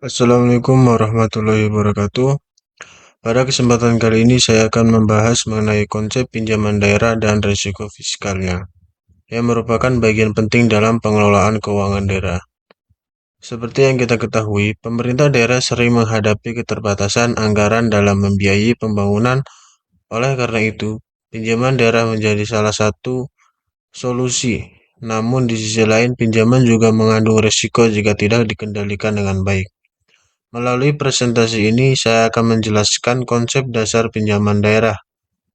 Assalamualaikum warahmatullahi wabarakatuh. Pada kesempatan kali ini saya akan membahas mengenai konsep pinjaman daerah dan risiko fiskalnya, yang merupakan bagian penting dalam pengelolaan keuangan daerah. Seperti yang kita ketahui, pemerintah daerah sering menghadapi keterbatasan anggaran dalam membiayai pembangunan. Oleh karena itu, pinjaman daerah menjadi salah satu solusi. Namun di sisi lain, pinjaman juga mengandung risiko jika tidak dikendalikan dengan baik. Melalui presentasi ini, saya akan menjelaskan konsep dasar pinjaman daerah,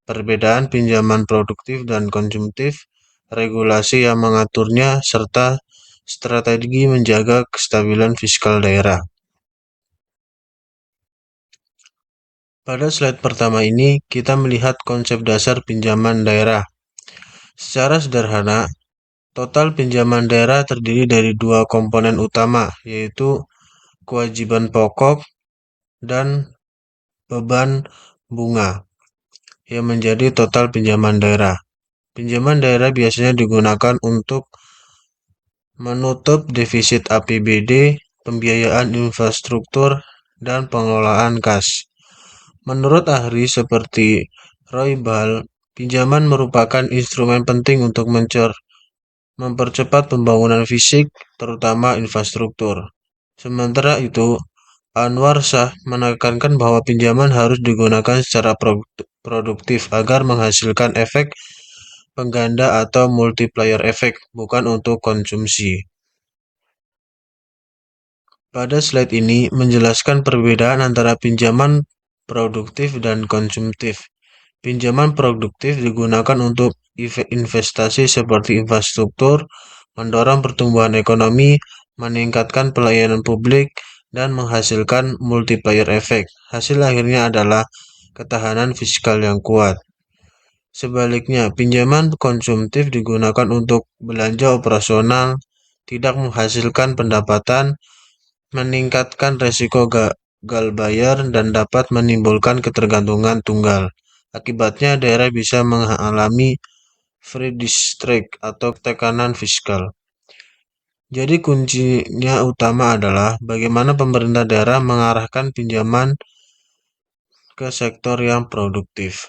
perbedaan pinjaman produktif dan konsumtif, regulasi yang mengaturnya, serta strategi menjaga kestabilan fiskal daerah. Pada slide pertama ini, kita melihat konsep dasar pinjaman daerah. Secara sederhana, total pinjaman daerah terdiri dari dua komponen utama, yaitu kewajiban pokok dan beban bunga, yang menjadi total pinjaman daerah. Pinjaman daerah biasanya digunakan untuk menutup defisit APBD, pembiayaan infrastruktur, dan pengelolaan kas. Menurut ahli seperti Roy Ball, pinjaman merupakan instrumen penting untuk mempercepat pembangunan fisik, terutama infrastruktur. Sementara itu, Anwar Shah menekankan bahwa pinjaman harus digunakan secara produktif agar menghasilkan efek pengganda atau multiplier effect, bukan untuk konsumsi. Pada slide ini menjelaskan perbedaan antara pinjaman produktif dan konsumtif. Pinjaman produktif digunakan untuk investasi seperti infrastruktur, mendorong pertumbuhan ekonomi, meningkatkan pelayanan publik, dan menghasilkan multiplier effect. Hasil akhirnya adalah ketahanan fiskal yang kuat. Sebaliknya, pinjaman konsumtif digunakan untuk belanja operasional, tidak menghasilkan pendapatan, meningkatkan resiko gagal bayar, dan dapat menimbulkan ketergantungan tunggal. Akibatnya, daerah bisa mengalami free distract atau tekanan fiskal. Jadi kuncinya utama adalah bagaimana pemerintah daerah mengarahkan pinjaman ke sektor yang produktif.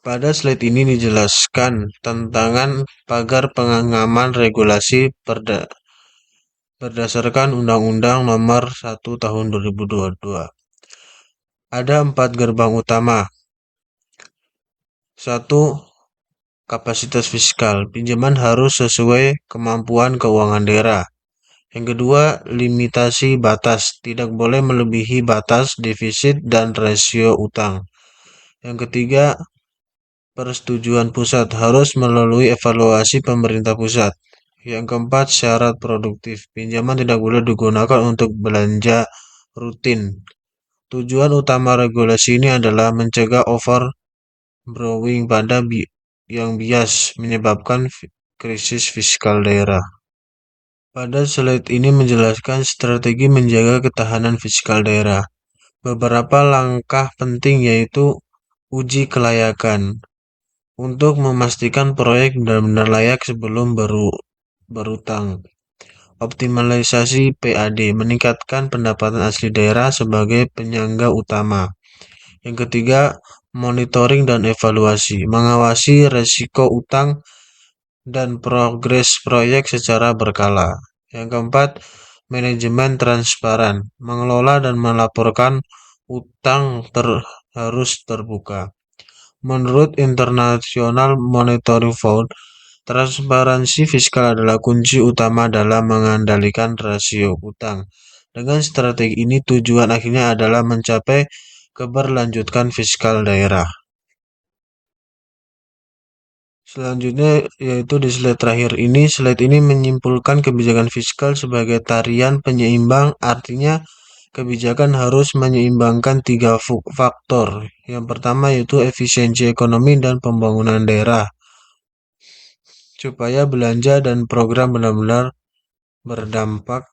Pada slide ini dijelaskan tantangan pagar pengaman regulasi berdasarkan Undang-Undang Nomor 1 Tahun 2022. Ada 4 gerbang utama. 1. Kapasitas fiskal. Pinjaman harus sesuai kemampuan keuangan daerah. Yang kedua, limitasi batas. Tidak boleh melebihi batas defisit dan rasio utang. Yang ketiga, persetujuan pusat harus melalui evaluasi pemerintah pusat. Yang keempat, syarat produktif. Pinjaman tidak boleh digunakan untuk belanja rutin. Tujuan utama regulasi ini adalah mencegah overborrowing yang bias menyebabkan krisis fiskal daerah. Pada slide ini menjelaskan strategi menjaga ketahanan fiskal daerah. Beberapa langkah penting yaitu uji kelayakan untuk memastikan proyek benar-benar layak sebelum berutang. Optimalisasi PAD meningkatkan pendapatan asli daerah sebagai penyangga utama. Yang ketiga, monitoring dan evaluasi, mengawasi resiko utang dan progres proyek secara berkala. Yang keempat, manajemen transparan, mengelola dan melaporkan utang harus terbuka. Menurut International Monetary Fund, transparansi fiskal adalah kunci utama dalam mengendalikan rasio utang. Dengan strategi ini, tujuan akhirnya adalah mencapai keberlanjutan fiskal daerah. Selanjutnya yaitu di slide terakhir ini, slide ini menyimpulkan kebijakan fiskal sebagai tarian penyeimbang, artinya kebijakan harus menyeimbangkan 3 faktor. Yang pertama yaitu efisiensi ekonomi dan pembangunan daerah, supaya belanja dan program benar-benar berdampak.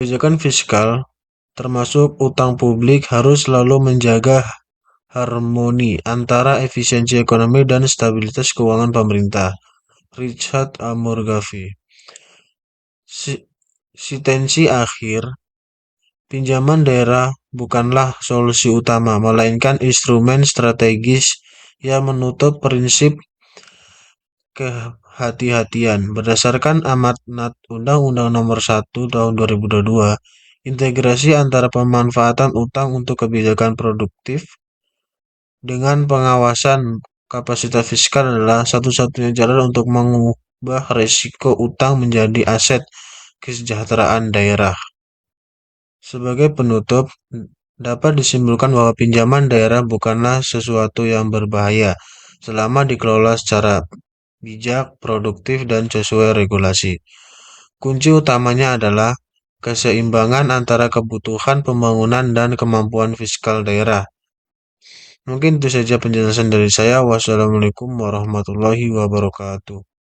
Kebijakan fiskal, termasuk utang publik, harus selalu menjaga harmoni antara efisiensi ekonomi dan stabilitas keuangan pemerintah. Richard Amorgavi. Sentensi akhir Pinjaman daerah bukanlah solusi utama, melainkan instrumen strategis yang menutup prinsip kehati-hatian. Berdasarkan amanat Undang-Undang Nomor 1 Tahun 2022, integrasi antara pemanfaatan utang untuk kebijakan produktif dengan pengawasan kapasitas fiskal adalah satu-satunya jalan untuk mengubah resiko utang menjadi aset kesejahteraan daerah. Sebagai penutup, dapat disimpulkan bahwa pinjaman daerah bukanlah sesuatu yang berbahaya selama dikelola secara bijak, produktif, dan sesuai regulasi. Kunci utamanya adalah keseimbangan antara kebutuhan pembangunan dan kemampuan fiskal daerah. Mungkin itu saja penjelasan dari saya. Wassalamualaikum warahmatullahi wabarakatuh.